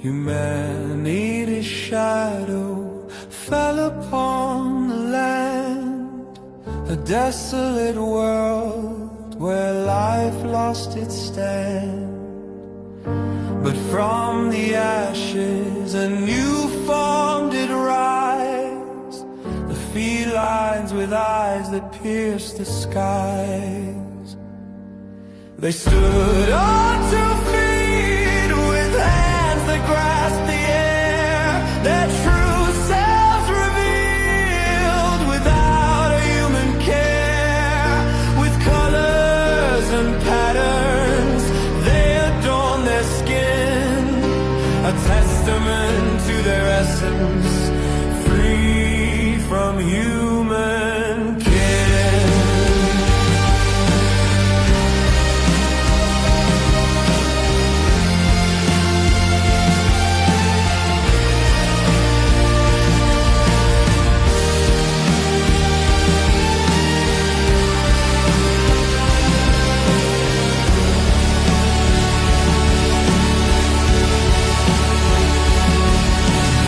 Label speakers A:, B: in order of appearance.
A: Humanity's shadow fell upon the land, a desolate world where life lost its stand. But from the ashes a new form did rise, the felines with eyes that pierced the skies. They stood on 2 feet with hands that grasped the air, their true selves revealed without a human care. With colors and patterns they adorn their skin, a testament to their essence